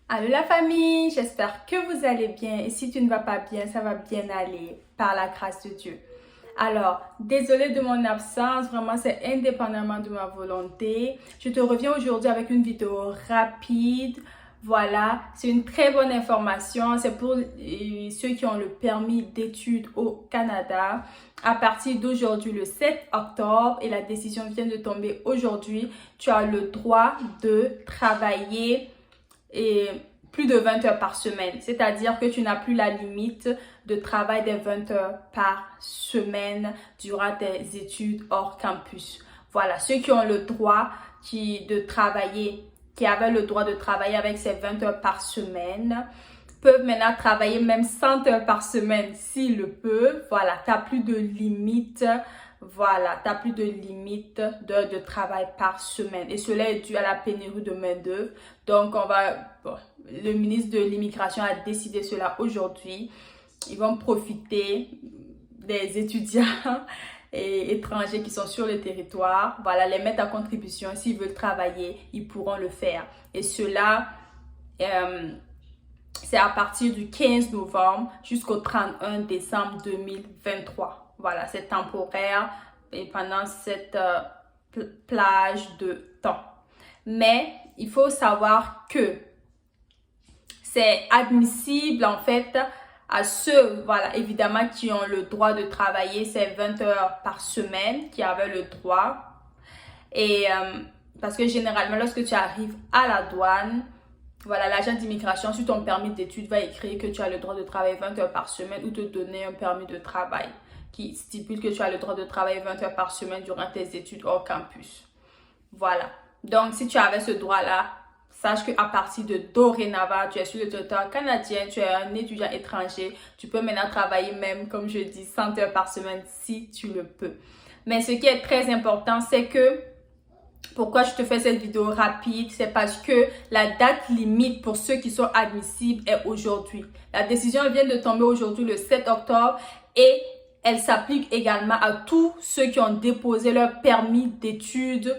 Allô la famille, j'espère que vous allez bien et si tu ne vas pas bien, ça va bien aller par la grâce de Dieu. Alors, désolée de mon absence, vraiment c'est indépendamment de ma volonté. Je te reviens aujourd'hui avec une vidéo rapide. Voilà, c'est une très bonne information, c'est pour ceux qui ont le permis d'études au Canada. À partir d'aujourd'hui, le 7 octobre, et la décision vient de tomber aujourd'hui, tu as le droit de travailler et plus de 20 heures par semaine. C'est-à-dire que tu n'as plus la limite de travail des 20 heures par semaine durant tes études hors campus. Voilà, ceux qui ont le droit de travailler, qui avaient le droit de travailler avec ces 20 heures par semaine, peuvent maintenant travailler même 100 heures par semaine s'ils le peuvent. Voilà, tu n'as plus de limite. Voilà, tu n'as plus de limite d'heures de travail par semaine. Et cela est dû à la pénurie de main-d'œuvre. Donc, le ministre de l'Immigration a décidé cela aujourd'hui. Ils vont profiter des étudiants et étrangers qui sont sur le territoire. Voilà, les mettre à contribution. S'ils veulent travailler, ils pourront le faire. Et cela, c'est à partir du 15 novembre jusqu'au 31 décembre 2023. Voilà, c'est temporaire et pendant cette plage de temps. Mais il faut savoir que c'est admissible en fait à ceux, voilà, évidemment, qui ont le droit de travailler ces 20 heures par semaine, qui avaient le droit. Et parce que généralement, lorsque tu arrives à la douane, voilà, l'agent d'immigration, sur ton permis d'études, va écrire que tu as le droit de travailler 20 heures par semaine ou te donner un permis de travail qui stipule que tu as le droit de travailler 20 heures par semaine durant tes études hors campus. Voilà. Donc, si tu avais ce droit-là, sache qu'à partir de dorénavant, tu es sur le territoire canadien, tu es un étudiant étranger, tu peux maintenant travailler même, comme je dis, 100 heures par semaine si tu le peux. Mais ce qui est très important, c'est que pourquoi je te fais cette vidéo rapide, c'est parce que la date limite pour ceux qui sont admissibles est aujourd'hui. La décision vient de tomber aujourd'hui le 7 octobre et elle s'applique également à tous ceux qui ont déposé leur permis d'études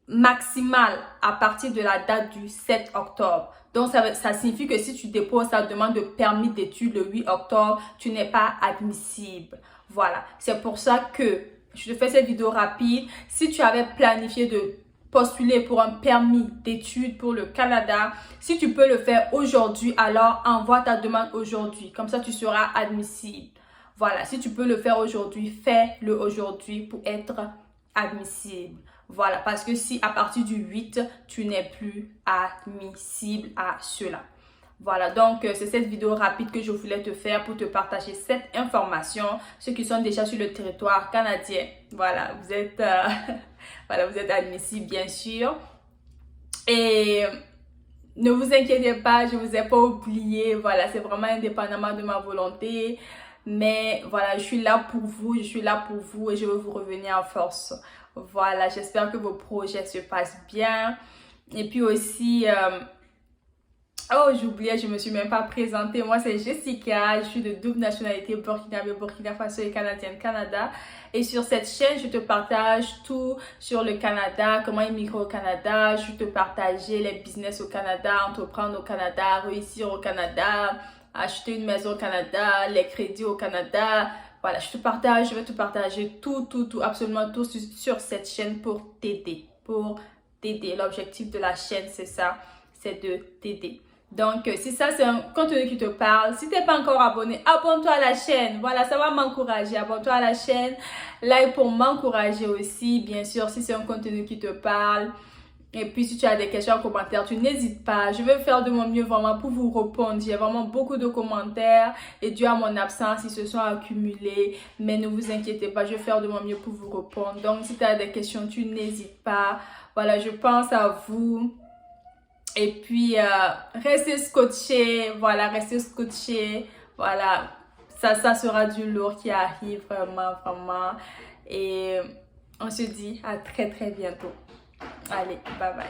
maximal à partir de la date du 7 octobre. Donc, ça signifie que si tu déposes ta demande de permis d'études le 8 octobre, tu n'es pas admissible. Voilà, c'est pour ça que je te fais cette vidéo rapide. Si tu avais planifié de postuler pour un permis d'études pour le Canada, si tu peux le faire aujourd'hui, alors envoie ta demande aujourd'hui. Comme ça, tu seras admissible. Voilà, si tu peux le faire aujourd'hui, fais-le aujourd'hui pour être admissible. Voilà, parce que si à partir du 8, tu n'es plus admissible à cela. Voilà, donc c'est cette vidéo rapide que je voulais te faire pour te partager cette information. Ceux qui sont déjà sur le territoire canadien, voilà, vous êtes, voilà, vous êtes admissibles bien sûr. Et ne vous inquiétez pas, je ne vous ai pas oublié. Voilà, c'est vraiment indépendamment de ma volonté. Mais voilà, je suis là pour vous, et je veux vous revenir en force. Voilà, j'espère que vos projets se passent bien. Et puis aussi, oh, j'oubliais, je me suis même pas présentée. Moi, c'est Jessica. Je suis de double nationalité burkinabé, Burkina Faso et canadienne Canada. Et sur cette chaîne, je te partage tout sur le Canada, comment immigrer au Canada. Je vais te partager les business au Canada, entreprendre au Canada, réussir au Canada, acheter une maison au Canada, les crédits au Canada. Voilà, je vais te partager tout, absolument tout sur cette chaîne pour t'aider. L'objectif de la chaîne, c'est ça, c'est de t'aider. Donc, si ça, c'est un contenu qui te parle, si tu n'es pas encore abonné, abonne-toi à la chaîne. Voilà, ça va m'encourager. Abonne-toi à la chaîne. Like pour m'encourager aussi, bien sûr, si c'est un contenu qui te parle. Et puis, si tu as des questions en commentaire, tu n'hésites pas. Je vais faire de mon mieux vraiment pour vous répondre. J'ai vraiment beaucoup de commentaires et dû à mon absence, ils se sont accumulés. Mais ne vous inquiétez pas, je vais faire de mon mieux pour vous répondre. Donc, si tu as des questions, tu n'hésites pas. Voilà, je pense à vous. Et puis, restez scotché. Voilà, restez scotché. Voilà, ça sera du lourd qui arrive vraiment. Et on se dit à très bientôt. Allez, bye bye.